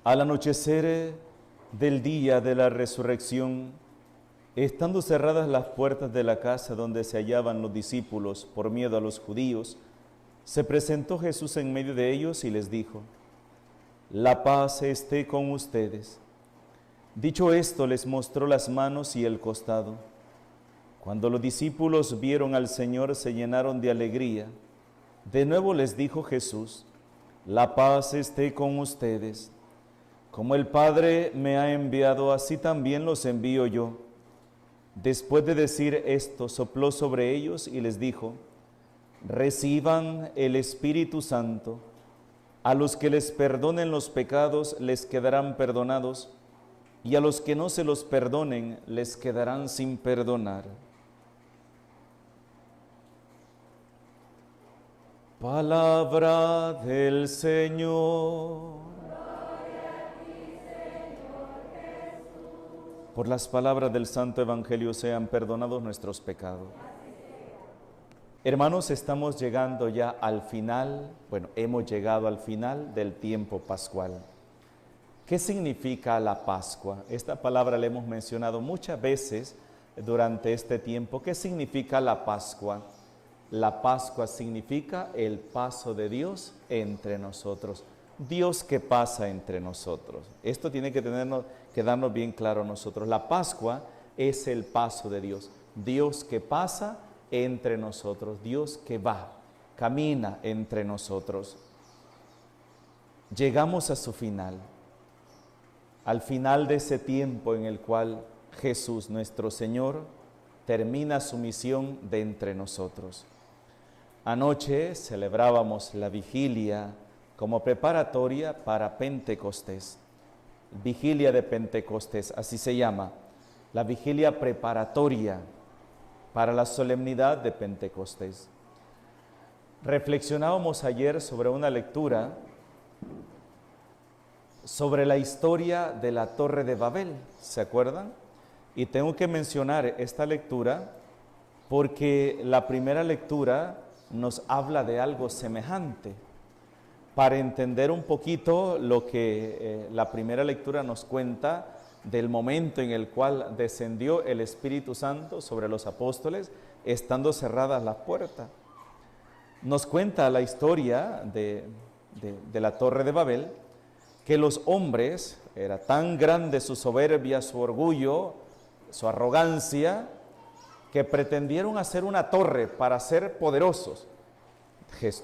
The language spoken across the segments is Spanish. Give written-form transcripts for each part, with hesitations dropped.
Al anochecer del día de la resurrección, estando cerradas las puertas de la casa donde se hallaban los discípulos por miedo a los judíos, se presentó Jesús en medio de ellos y les dijo: «La paz esté con ustedes». Dicho esto, les mostró las manos y el costado. Cuando los discípulos vieron al Señor, se llenaron de alegría. De nuevo les dijo Jesús: «La paz esté con ustedes. Como el Padre me ha enviado, así también los envío yo». Después de decir esto, sopló sobre ellos y les dijo: «Reciban el Espíritu Santo. A los que les perdonen los pecados les quedarán perdonados, y a los que no se los perdonen les quedarán sin perdonar». Palabra del Señor. Por las palabras del Santo Evangelio sean perdonados nuestros pecados. Hermanos, estamos llegando ya al final, hemos llegado al final del tiempo pascual. ¿Qué significa la Pascua? Esta palabra la hemos mencionado muchas veces durante este tiempo. ¿Qué significa la Pascua? La Pascua significa el paso de Dios entre nosotros. Dios que pasa entre nosotros. Esto tiene que darnos bien claro a nosotros. La Pascua es el paso de Dios. Dios que pasa entre nosotros. Dios que va, camina entre nosotros. Llegamos a su final. Al final de ese tiempo en el cual Jesús, nuestro Señor, termina su misión de entre nosotros. Anoche celebrábamos la vigilia como preparatoria para Pentecostés. Vigilia de Pentecostés, así se llama, la vigilia preparatoria para la solemnidad de Pentecostés. Reflexionábamos ayer sobre una lectura sobre la historia de la Torre de Babel, ¿se acuerdan? Y tengo que mencionar esta lectura porque la primera lectura nos habla de algo semejante. Para entender un poquito lo que la primera lectura nos cuenta del momento en el cual descendió el Espíritu Santo sobre los apóstoles, estando cerradas las puertas. Nos cuenta la historia de la Torre de Babel, que los hombres, era tan grande su soberbia, su orgullo, su arrogancia, que pretendieron hacer una torre para ser poderosos.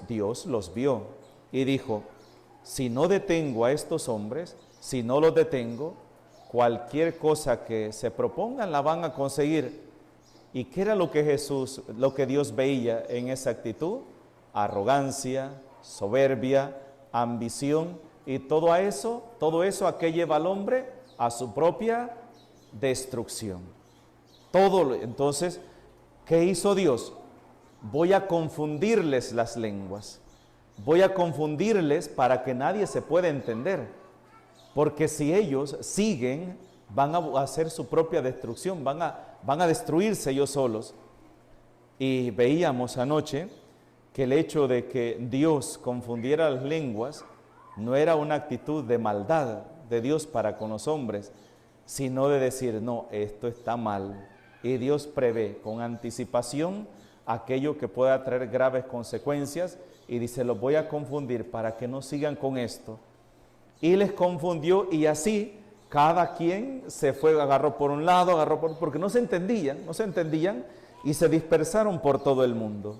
Dios los vio y dijo: si no detengo a estos hombres, si no los detengo, cualquier cosa que se propongan la van a conseguir. ¿Y qué era lo que Dios veía en esa actitud? Arrogancia, soberbia, ambición, y todo eso ¿a qué lleva al hombre? A su propia destrucción. Entonces, ¿qué hizo Dios? Voy a confundirles las lenguas. Voy a confundirles para que nadie se pueda entender. Porque si ellos siguen, van a hacer su propia destrucción, van a destruirse ellos solos. Y veíamos anoche que el hecho de que Dios confundiera las lenguas no era una actitud de maldad de Dios para con los hombres, sino de decir: no, esto está mal. Y Dios prevé con anticipación aquello que pueda traer graves consecuencias y dice: los voy a confundir para que no sigan con esto. Y les confundió, y así cada quien se fue, agarró por un lado, porque no se entendían y se dispersaron por todo el mundo.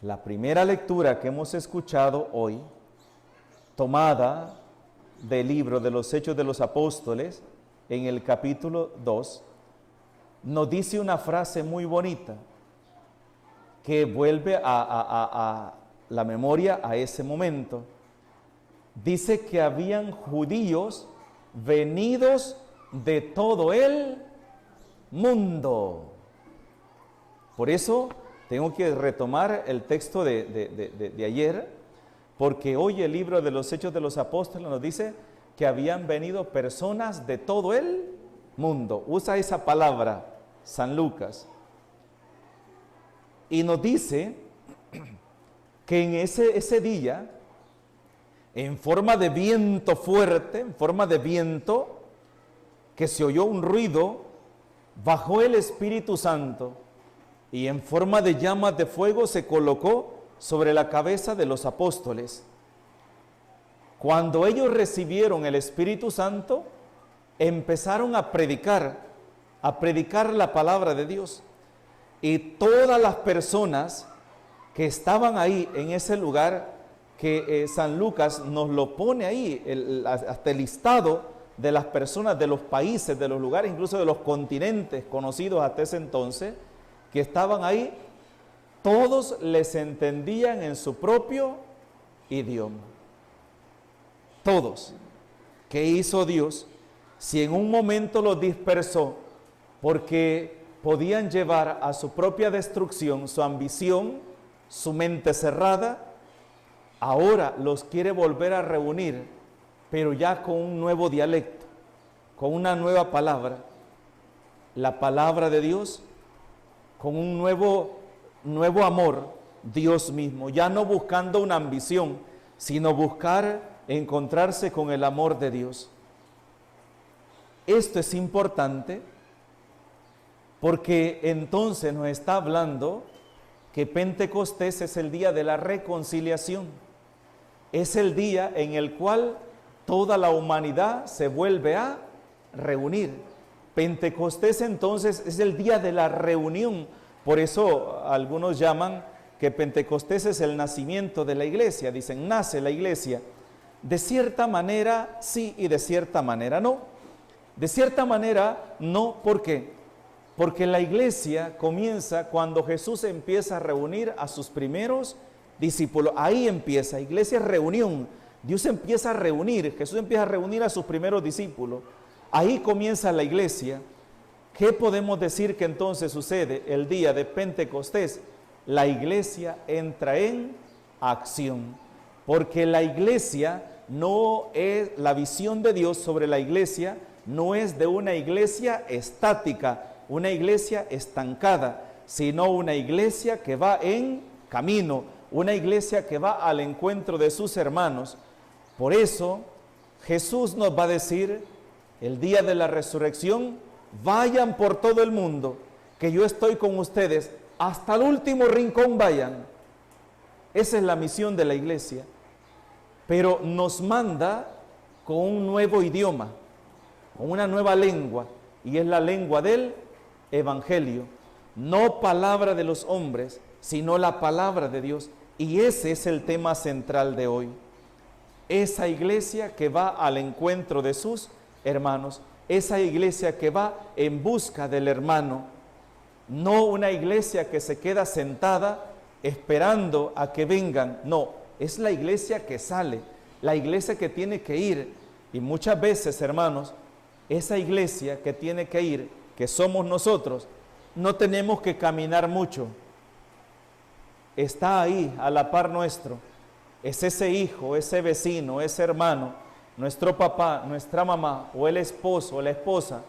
La primera lectura que hemos escuchado hoy, tomada del libro de los Hechos de los Apóstoles, en el capítulo 2, nos dice una frase muy bonita que vuelve a la memoria a ese momento. Dice que habían judíos venidos de todo el mundo. Por eso tengo que retomar el texto de ayer, porque hoy el libro de los Hechos de los Apóstoles nos dice que habían venido personas de todo el mundo. Usa esa palabra San Lucas. Y nos dice que en ese día en forma de viento fuerte, en forma de viento, que se oyó un ruido, bajó el Espíritu Santo y en forma de llamas de fuego se colocó sobre la cabeza de los apóstoles. Cuando ellos recibieron el Espíritu Santo, empezaron a predicar la palabra de Dios. Y todas las personas que estaban ahí en ese lugar, que San Lucas nos lo pone ahí, hasta el listado de las personas, de los países, de los lugares, incluso de los continentes conocidos hasta ese entonces, que estaban ahí, todos les entendían en su propio idioma. Todos. ¿Qué hizo Dios? Si en un momento los dispersó porque podían llevar a su propia destrucción, su ambición, su mente cerrada, ahora los quiere volver a reunir, pero ya con un nuevo dialecto, con una nueva palabra, la palabra de Dios, con un nuevo amor, Dios mismo, ya no buscando una ambición, sino buscar encontrarse con el amor de Dios. Esto es importante porque entonces nos está hablando que Pentecostés es el día de la reconciliación. Es el día en el cual toda la humanidad se vuelve a reunir. Pentecostés entonces es el día de la reunión. Por eso algunos llaman que Pentecostés es el nacimiento de la iglesia. Dicen, nace la iglesia. De cierta manera sí y de cierta manera no. De cierta manera no, ¿por qué? Porque la iglesia comienza cuando Jesús empieza a reunir a sus primeros discípulos. Ahí empieza, iglesia es reunión. Dios empieza a reunir, Jesús empieza a reunir a sus primeros discípulos. Ahí comienza la iglesia. ¿Qué podemos decir que entonces sucede el día de Pentecostés? La iglesia entra en acción. Porque la iglesia no es, la visión de Dios sobre la iglesia no es de una iglesia estática, una iglesia estancada, sino una iglesia que va en camino, una iglesia que va al encuentro de sus hermanos. Por eso Jesús nos va a decir el día de la resurrección, vayan por todo el mundo, que yo estoy con ustedes, hasta el último rincón vayan. Esa es la misión de la iglesia. Pero nos manda con un nuevo idioma, con una nueva lengua, y es la lengua del Evangelio. No palabra de los hombres, sino la palabra de Dios. Y ese es el tema central de hoy. Esa iglesia que va al encuentro de sus hermanos, esa iglesia que va en busca del hermano, no una iglesia que se queda sentada esperando a que vengan, no, es la iglesia que sale, la iglesia que tiene que ir. Y muchas veces, hermanos, esa iglesia que tiene que ir, que somos nosotros, no tenemos que caminar mucho, está ahí a la par nuestro, es ese hijo, ese vecino, ese hermano, nuestro papá, nuestra mamá, o el esposo, o la esposa,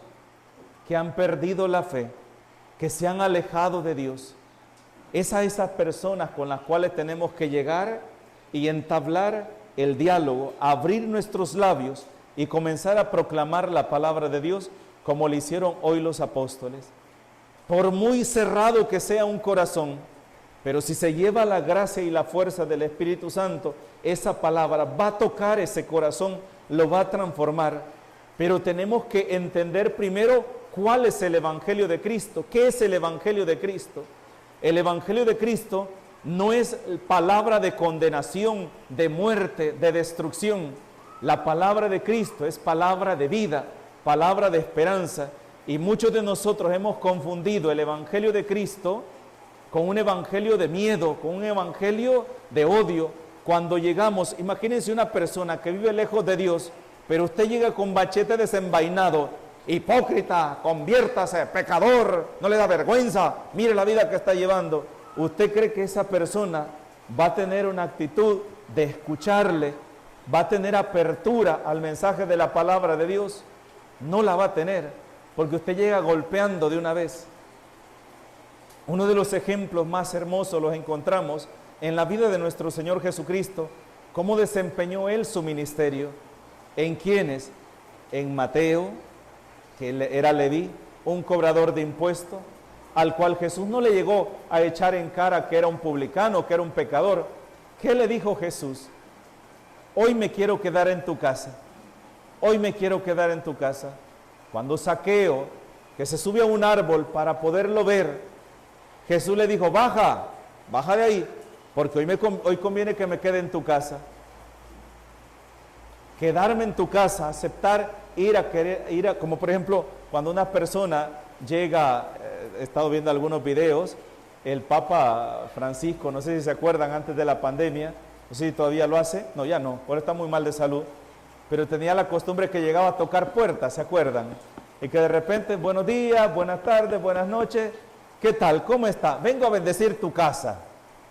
que han perdido la fe, que se han alejado de Dios. Es a esas personas con las cuales tenemos que llegar y entablar el diálogo, abrir nuestros labios y comenzar a proclamar la palabra de Dios como lo hicieron hoy los apóstoles. Por muy cerrado que sea un corazón, pero si se lleva la gracia y la fuerza del Espíritu Santo, esa palabra va a tocar ese corazón, lo va a transformar. Pero tenemos que entender primero cuál es el Evangelio de Cristo. ¿Qué es el Evangelio de Cristo? El Evangelio de Cristo no es palabra de condenación, de muerte, de destrucción. La palabra de Cristo es palabra de vida, palabra de esperanza. Y muchos de nosotros hemos confundido el Evangelio de Cristo con un evangelio de miedo, con un evangelio de odio. Cuando llegamos, imagínense una persona que vive lejos de Dios, pero usted llega con machete desenvainado, hipócrita, conviértase, pecador, no le da vergüenza, mire la vida que está llevando. ¿Usted cree que esa persona va a tener una actitud de escucharle, va a tener apertura al mensaje de la palabra de Dios? No la va a tener, porque usted llega golpeando de una vez. Uno de los ejemplos más hermosos los encontramos en la vida de nuestro Señor Jesucristo, ¿Cómo desempeñó él su ministerio? ¿En quiénes? En Mateo, que era Leví, un cobrador de impuestos, al cual Jesús no le llegó a echar en cara que era un publicano, que era un pecador. ¿Qué le dijo Jesús? Hoy me quiero quedar en tu casa. Hoy me quiero quedar en tu casa. Cuando Zaqueo, que se sube a un árbol para poderlo ver, Jesús le dijo, baja de ahí, porque hoy conviene que me quede en tu casa. Quedarme en tu casa, aceptar como por ejemplo, cuando una persona llega, he estado viendo algunos videos, el Papa Francisco, no sé si se acuerdan, antes de la pandemia, no sé si todavía lo hace, no, ya no, ahora está muy mal de salud, pero tenía la costumbre que llegaba a tocar puertas, ¿se acuerdan? Y que de repente, buenos días, buenas tardes, buenas noches, ¿qué tal? ¿Cómo está? Vengo a bendecir tu casa,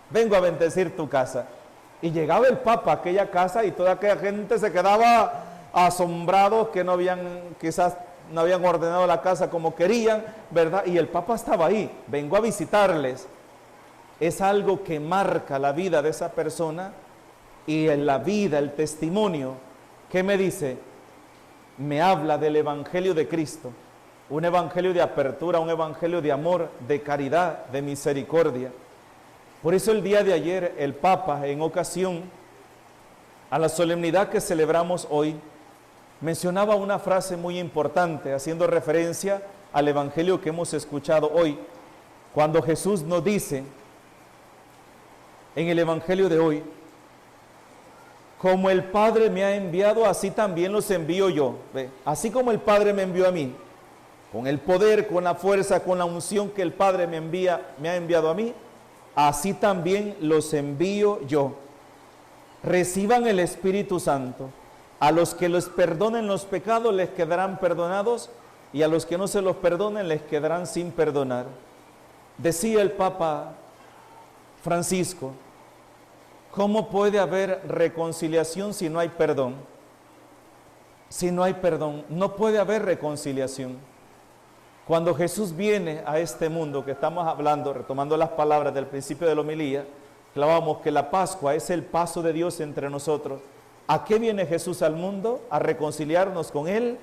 vengo a bendecir tu casa. Y llegaba el Papa a aquella casa y toda aquella gente se quedaba asombrados que quizás no habían ordenado la casa como querían, ¿verdad? Y el Papa estaba ahí, vengo a visitarles. Es algo que marca la vida de esa persona y en la vida, el testimonio. ¿Qué me dice? Me habla del Evangelio de Cristo, un evangelio de apertura, un evangelio de amor, de caridad, de misericordia. Por eso el día de ayer el Papa, en ocasión a la solemnidad que celebramos hoy, mencionaba una frase muy importante, haciendo referencia al evangelio que hemos escuchado hoy, cuando Jesús nos dice en el evangelio de hoy, como el Padre me ha enviado, así también los envío yo. ¿Ve? Así como el Padre me envió a mí, con el poder, con la fuerza, con la unción que el Padre me ha enviado a mí, así también los envío yo. Reciban el Espíritu Santo. A los que les perdonen los pecados les quedarán perdonados, y a los que no se los perdonen les quedarán sin perdonar. Decía el Papa Francisco, ¿cómo puede haber reconciliación si no hay perdón? Si no hay perdón, no puede haber reconciliación. Cuando Jesús viene a este mundo que estamos hablando, retomando las palabras del principio de la homilía, clavamos que la Pascua es el paso de Dios entre nosotros. ¿A qué viene Jesús al mundo? A reconciliarnos con Él,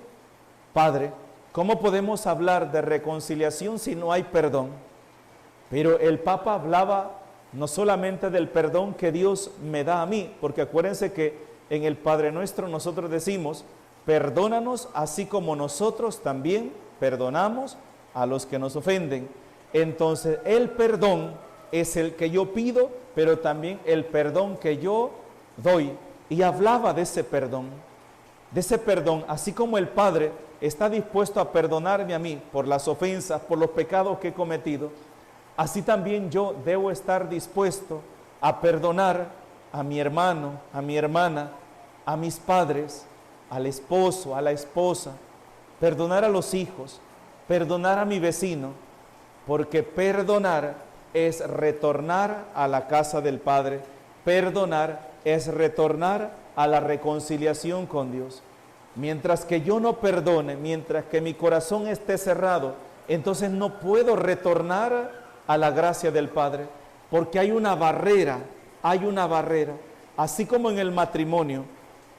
Padre. ¿Cómo podemos hablar de reconciliación si no hay perdón? Pero el Papa hablaba no solamente del perdón que Dios me da a mí, porque acuérdense que en el Padre Nuestro nosotros decimos, perdónanos así como nosotros también perdonamos a los que nos ofenden. Entonces el perdón es el que yo pido, pero también el perdón que yo doy. Y hablaba de ese perdón, así como el Padre está dispuesto a perdonarme a mí por las ofensas, por los pecados que he cometido, así también yo debo estar dispuesto a perdonar a mi hermano, a mi hermana, a mis padres, al esposo, a la esposa, perdonar a los hijos, perdonar a mi vecino, porque perdonar es retornar a la casa del Padre, perdonar es retornar a la reconciliación con Dios. Mientras que yo no perdone, mientras que mi corazón esté cerrado, entonces no puedo retornar a la gracia del Padre, porque hay una barrera, así como en el matrimonio,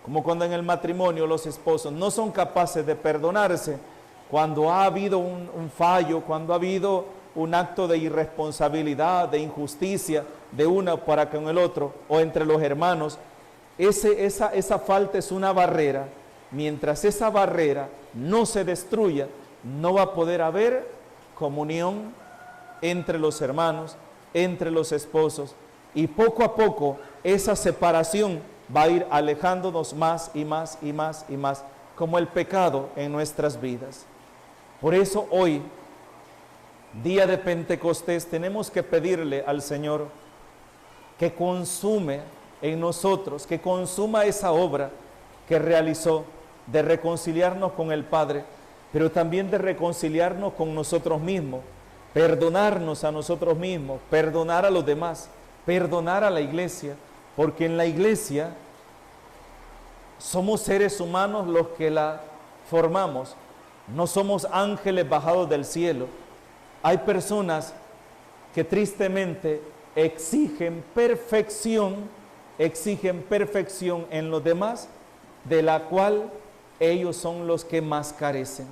como cuando en el matrimonio los esposos no son capaces de perdonarse, cuando ha habido un fallo, cuando ha habido un acto de irresponsabilidad, de injusticia de uno para con el otro, o entre los hermanos, esa falta es una barrera. Mientras esa barrera no se destruya, no va a poder haber comunión entre los hermanos, entre los esposos, y poco a poco esa separación va a ir alejándonos más y más y más y más, como el pecado en nuestras vidas. Por eso hoy, día de Pentecostés, tenemos que pedirle al Señor que consume en nosotros, que consuma esa obra que realizó de reconciliarnos con el Padre, pero también de reconciliarnos con nosotros mismos, perdonarnos a nosotros mismos, perdonar a los demás, perdonar a la iglesia, porque en la iglesia somos seres humanos los que la formamos, no somos ángeles bajados del cielo. Hay personas que tristemente exigen perfección exigen perfección en los demás, de la cual ellos son los que más carecen.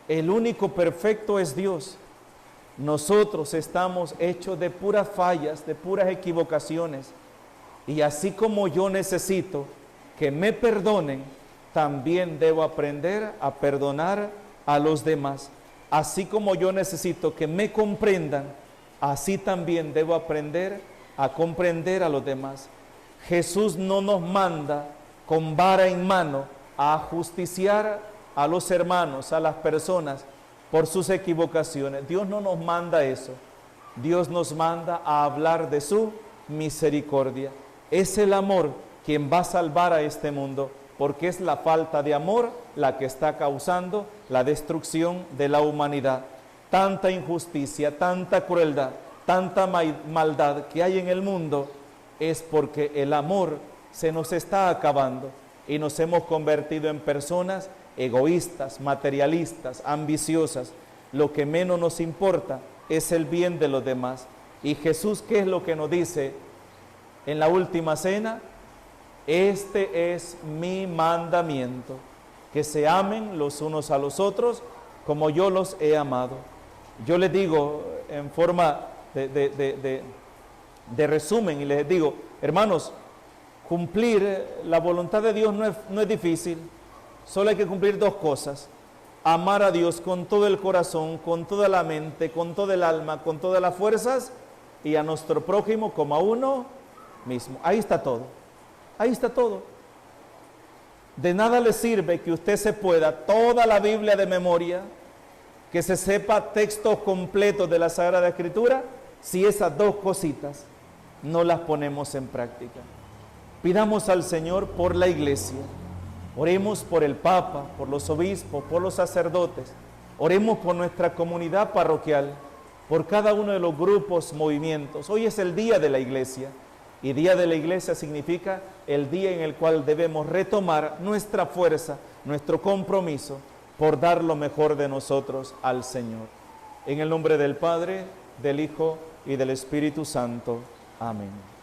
El único perfecto es Dios. Nosotros estamos hechos de puras fallas, de puras equivocaciones. Y así como yo necesito que me perdonen, también debo aprender a perdonar a los demás. Así como yo necesito que me comprendan, así también debo aprender a comprender a los demás. Jesús no nos manda con vara en mano a justiciar a los hermanos, a las personas por sus equivocaciones. Dios no nos manda eso. Dios nos manda a hablar de su misericordia. Es el amor quien va a salvar a este mundo, porque es la falta de amor la que está causando la destrucción de la humanidad. Tanta injusticia, tanta crueldad, tanta maldad que hay en el mundo es porque el amor se nos está acabando y nos hemos convertido en personas egoístas, materialistas, ambiciosas. Lo que menos nos importa es el bien de los demás. Y Jesús, ¿qué es lo que nos dice en la última cena? Este es mi mandamiento, que se amen los unos a los otros como yo los he amado. Yo les digo en forma de resumen y les digo, hermanos, cumplir la voluntad de Dios no es difícil, solo hay que cumplir dos cosas: amar a Dios con todo el corazón, con toda la mente, con toda el alma, con todas las fuerzas, y a nuestro prójimo como a uno mismo. Ahí está todo, ahí está todo. De nada le sirve que usted se pueda toda la Biblia de memoria, que se sepa textos completos de la Sagrada Escritura, si esas dos cositas no las ponemos en práctica. Pidamos al Señor por la Iglesia, oremos por el Papa, por los obispos, por los sacerdotes, oremos por nuestra comunidad parroquial, por cada uno de los grupos, movimientos. Hoy es el día de la Iglesia, y día de la Iglesia significa el día en el cual debemos retomar nuestra fuerza, nuestro compromiso por dar lo mejor de nosotros al Señor. En el nombre del Padre, del Hijo y del Espíritu Santo. Amén.